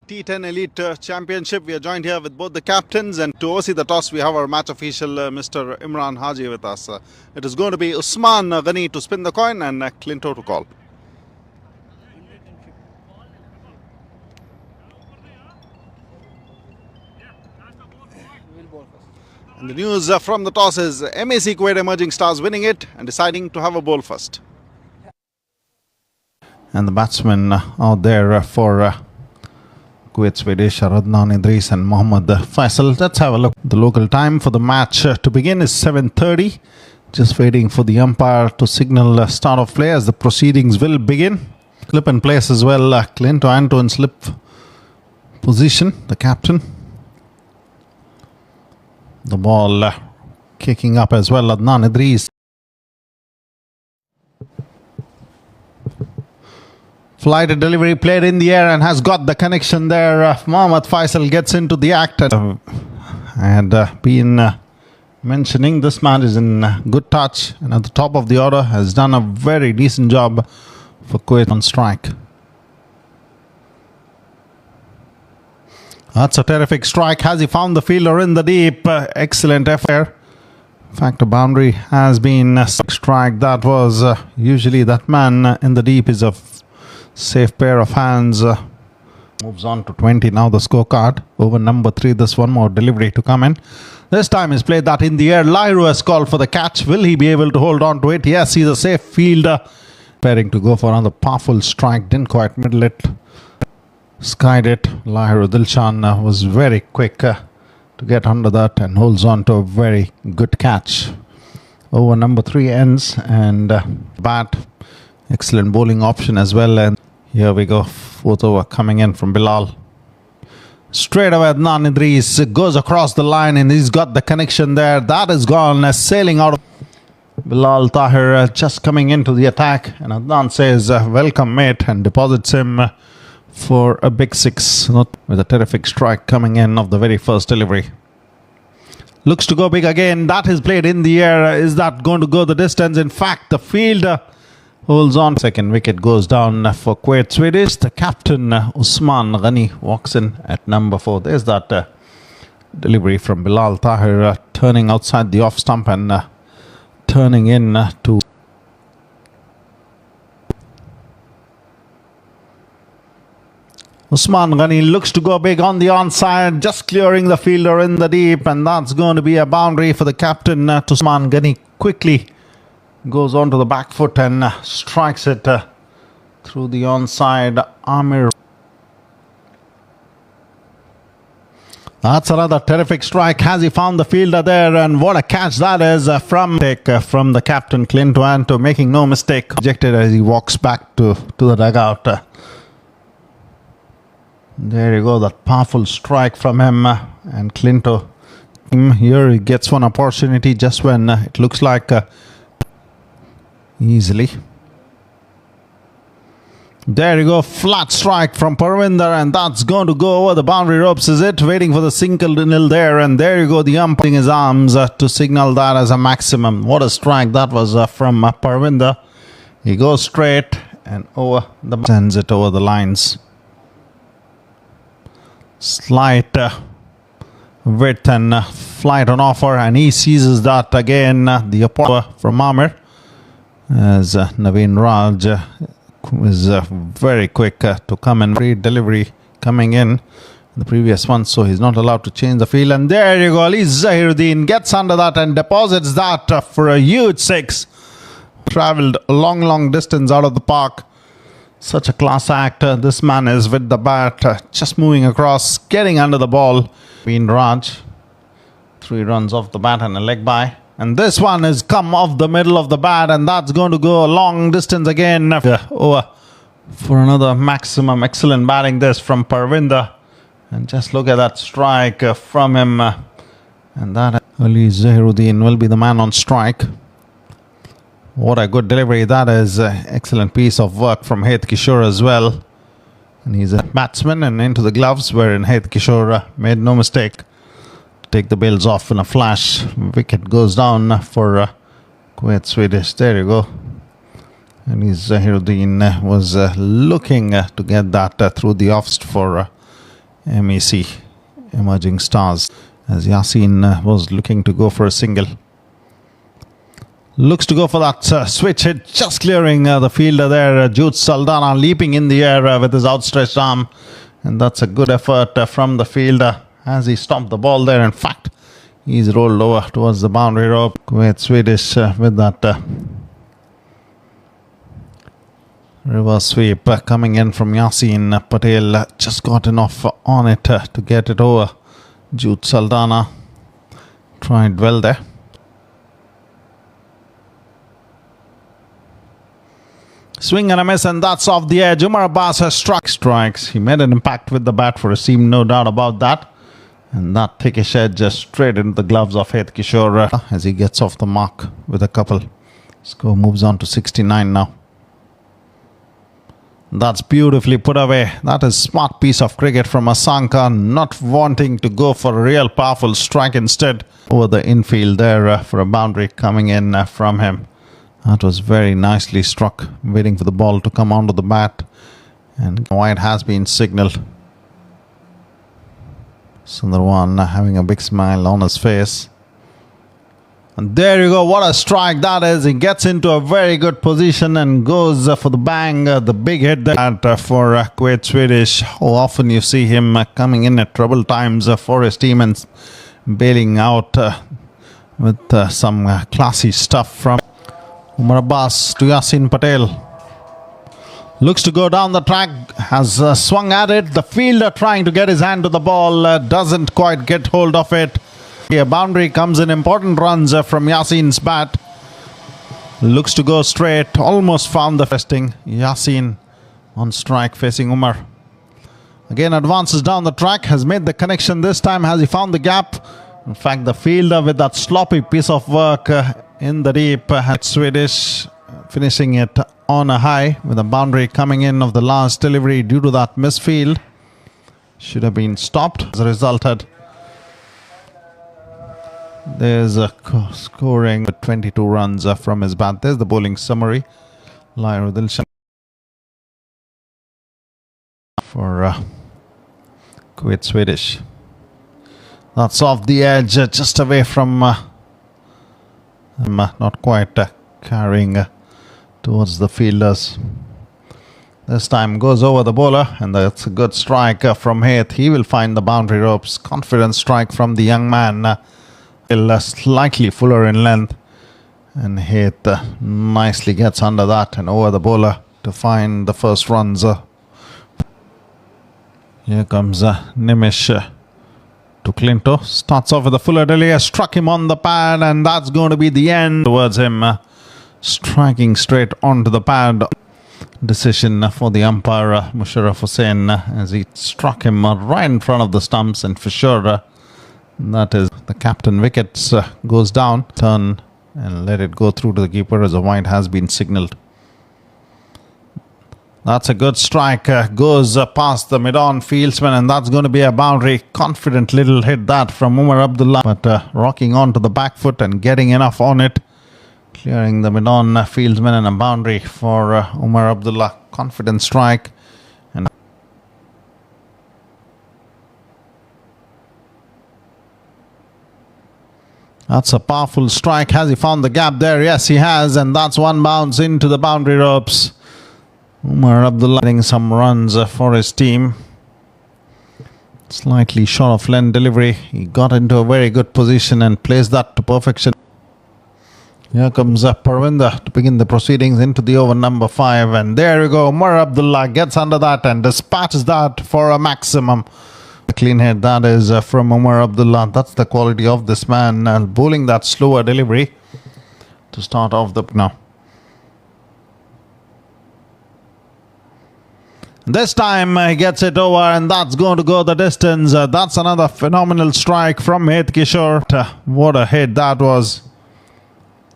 T10 Elite Championship. We are joined here with both the captains, and to oversee the toss we have our match official Mr. Imran Haji with us. It is going to be Usman Ghani to spin the coin and Clinto to call. And the news from the toss is MEC Kuwait Emerging Stars winning it and deciding to have a bowl first. And the batsmen out there for Kuwait Swedish, Adnan Idris and Mohammad Faisal. Let's have a look. The local time for the match to begin is 7:30. Just waiting for the umpire to signal start of play as the proceedings will begin. Clip in place as well. Clinto Anto in slip position, the captain. The ball kicking up as well, Adnan Idris. Flight delivery played in the air and has got the connection there. Mohammad Faisal gets into the act and been mentioning this man is in good touch and at the top of the order, has done a very decent job for Kuwait on strike. That's a terrific strike. Has he found the fielder in the deep? Excellent effort. In fact, a boundary has been strike. That was usually that man in the deep is a safe pair of hands. Moves on to 20 now, the scorecard. Over number 3, this one more delivery to come in. This time he's played that in the air. Lyro has called for the catch. Will he be able to hold on to it? Yes, he's a safe fielder. Preparing to go for another powerful strike. Didn't quite middle it. Skied it. Lyro Dilshan was very quick to get under that and holds on to a very good catch. Over number 3 ends and bat. Excellent bowling option as well. And here we go. 4th over coming in from Bilal. Straight away Adnan Idris goes across the line and he's got the connection there. That is gone. Sailing out of Bilal Tahir just coming into the attack. And Adnan says, welcome mate, and deposits him for a big 6. With a terrific strike coming in of the very first delivery. Looks to go big again. That is played in the air. Is that going to go the distance? In fact, the fielder holds on. Second wicket goes down for Kuwait Swedish. The captain Usman Ghani walks in at number 4. There's that delivery from Bilal Tahir turning outside the off stump and turning in to Usman Ghani. Looks to go big on the onside, just clearing the fielder in the deep, and that's going to be a boundary for the captain Usman Ghani. Quickly goes onto the back foot and strikes it through the onside. Amir. That's another terrific strike. Has he found the fielder there? And what a catch that is from the captain Clinto Anto, making no mistake. Ejected as he walks back to the dugout. There you go, that powerful strike from him and Clinto. Here he gets one opportunity just when it looks like easily. There you go, flat strike from Parvinder, and that's going to go over the boundary ropes, is it? Waiting for the single nil there, and there you go, the umpire his arms to signal that as a maximum. What a strike that was from Parvinder. He goes straight and over the sends it over the lines. Slight width and flight on offer, and he seizes that again. The opponent from Amir, as Naveen Raj was very quick to come in. Free delivery coming in the previous one, so he's not allowed to change the field. And there you go, Ali Zahiruddin gets under that and deposits that for a huge 6. Travelled a long distance out of the park. Such a class act. This man is with the bat, just moving across, getting under the ball. Naveen Raj, 3 runs off the bat and a leg by. And this one has come off the middle of the bat, and that's going to go a long distance again. Over for another maximum. Excellent batting this from Parvinder. And just look at that strike from him. And that Ali Zahiruddin will be the man on strike. What a good delivery. That is an excellent piece of work from Heth Kishore as well. And he's a batsman and into the gloves, wherein Heth Kishore made no mistake. Take the bails off in a flash. Wicket goes down for Kuwait Swedish. There you go. And Zahiruddin was looking to get that through the offs for MEC, Emerging Stars, as Yasin was looking to go for a single. Looks to go for that switch hit, just clearing the fielder there. Jude Saldana leaping in the air with his outstretched arm. And that's a good effort from the fielder as he stomped the ball there. In fact, he's rolled over towards the boundary rope. Kuwait Swedish with that reverse sweep coming in from Yasin Patel. Just got enough on it to get it over. Jude Saldana tried well there. Swing and a miss, and that's off the edge. Umar Abbas has struck strikes. He made an impact with the bat for a seam, no doubt about that. And that thickish edge just straight into the gloves of Heth Kishore as he gets off the mark with a couple. Score moves on to 69 now. That's beautifully put away. That is smart piece of cricket from Asanka, not wanting to go for a real powerful strike, instead over the infield there for a boundary coming in from him. That was very nicely struck, waiting for the ball to come onto the bat. And White has been signalled. Sundarwan having a big smile on his face. And there you go, what a strike that is. He gets into a very good position and goes for the bang, the big hit there for Kuwait Swedish. How often you see him coming in at trouble times for his team and bailing out with some classy stuff from Umar Abbas to Yasin Patel. Looks to go down the track, has swung at it. The fielder trying to get his hand to the ball, doesn't quite get hold of it. A boundary comes in, important runs from Yasin's bat. Looks to go straight, almost found the festing. Yasin on strike facing Umar. Again advances down the track, has made the connection this time. Has he found the gap? In fact, the fielder with that sloppy piece of work in the deep had Swedish finishing it on a high with a boundary coming in of the last delivery due to that misfield. Should have been stopped. As a result, there's a scoring with 22 runs from his bat. There's the bowling summary. Lair Dilshan for Kuwait Swedish. That's off the edge, just away from not quite carrying towards the fielders. This time goes over the bowler, and that's a good strike from Heth. He will find the boundary ropes. Confident strike from the young man. Slightly fuller in length, and Heth nicely gets under that and over the bowler to find the first runs. Here comes Nimish to Clinto. Starts off with a fuller delay, struck him on the pad, and that's going to be the end towards him. Striking straight onto the pad. Decision for the umpire Musharraf Hussain as he struck him right in front of the stumps, and for sure that is the captain wickets goes down. Turn and let it go through to the keeper as a wide has been signalled. That's a good strike, goes past the mid-on fieldsman, and that's going to be a boundary. Confident little hit that from Umar Abdullah, but rocking onto the back foot and getting enough on it. Clearing the mid-on fieldsman, and a boundary for Umar Abdullah. Confident strike. And that's a powerful strike. Has he found the gap there? Yes, he has, and that's one bounce into the boundary ropes. Umar Abdullah getting some runs for his team. Slightly short of length delivery. He got into a very good position and placed that to perfection. Here comes Parvinder to begin the proceedings into the over number 5. And there you go. Umar Abdullah gets under that and dispatches that for a maximum. A clean hit that is from Umar Abdullah. That's the quality of this man. Bowling that slower delivery to start off the now. This time he gets it over, and that's going to go the distance. That's another phenomenal strike from Heth Kishore. What a hit that was.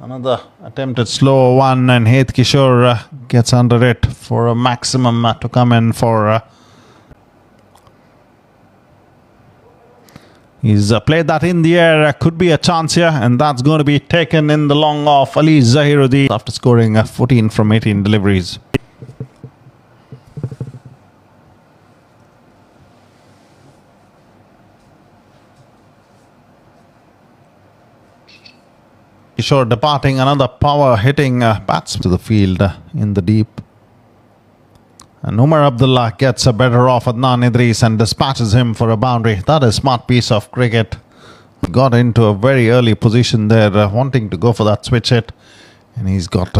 Another attempted slow one, and Heth Kishore gets under it for a maximum to come in for. He's played that in the air. Could be a chance here, and that's going to be taken in the long off. Ali Zahiruddin after scoring 14 from 18 deliveries. Sure, departing another power hitting batsman to the field in the deep. And Umar Abdullah gets a better off Adnan Idris and dispatches him for a boundary. That is a smart piece of cricket. Got into a very early position there, wanting to go for that switch hit. And he's got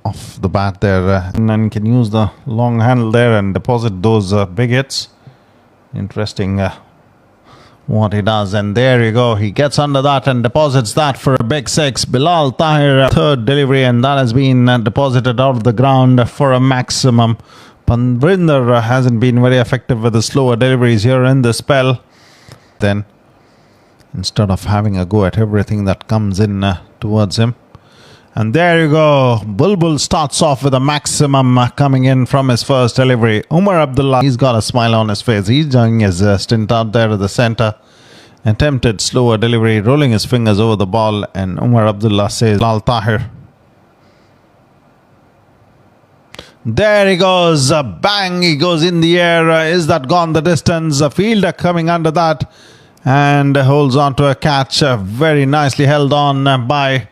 off the bat there. And can use the long handle there and deposit those big hits. Interesting what he does. And there you go. He gets under that and deposits that for a big six. Bilal Tahir, third delivery, and that has been deposited out of the ground for a maximum. Panvinder hasn't been very effective with the slower deliveries here in the spell. Then, instead of having a go at everything that comes in towards him. And there you go. Bulbul starts off with a maximum coming in from his first delivery. Umar Abdullah, he's got a smile on his face. He's doing his stint out there at the center. Attempted slower delivery, rolling his fingers over the ball. And Umar Abdullah says, Bilal Tahir. There he goes, bang, he goes in the air. Is that gone the distance? A fielder coming under that and holds on to a catch. Very nicely held on by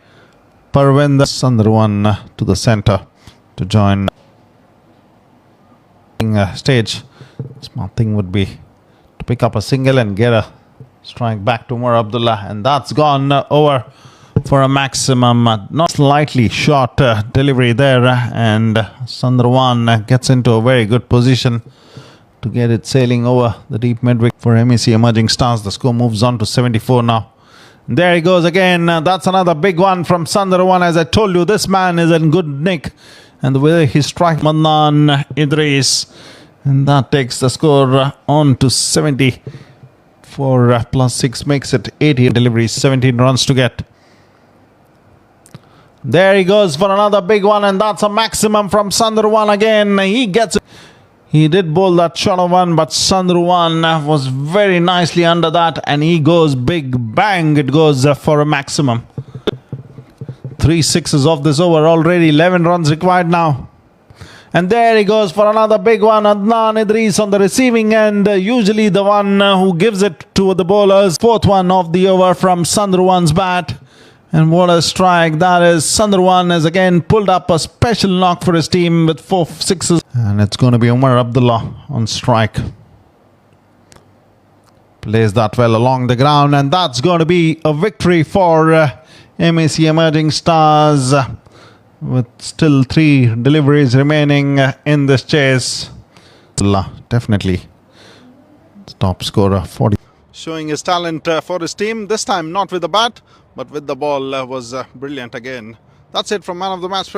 Parvinder. Sandharwan to the center to join stage. Smart thing would be to pick up a single and get a strike back to Umar Abdullah, and that's gone over for a maximum. Not slightly short delivery there, and Sandharwan gets into a very good position to get it sailing over the deep mid-wicket for MEC Emerging Stars. The score moves on to 74 now. And there he goes again. That's another big one from Sandharwan. As I told you, this man is in good nick, and the way he strikes Adnan Idris, and that takes the score on to 74 plus 6 makes it 80 deliveries, 17 runs to get. There he goes for another big one, and that's a maximum from Sandharwan again. He gets it. He did bowl that short one, but Sandharwan was very nicely under that, and he goes big bang. It goes for a maximum. 3 sixes off this over already. 11 runs required now. And there he goes for another big one. Adnan Idris on the receiving end, usually the one who gives it to the bowlers. Fourth one of the over from Sandharwan's bat. And what a strike that is. Sandharwan has again pulled up a special knock for his team with 4 sixes. And it's going to be Umar Abdullah on strike. Plays that well along the ground, and that's going to be a victory for MEC Emerging Stars, with still 3 deliveries remaining in this chase. Definitely the top scorer, 40. Showing his talent for his team, this time not with the bat, but with the ball was brilliant again. That's it from Man of the Match.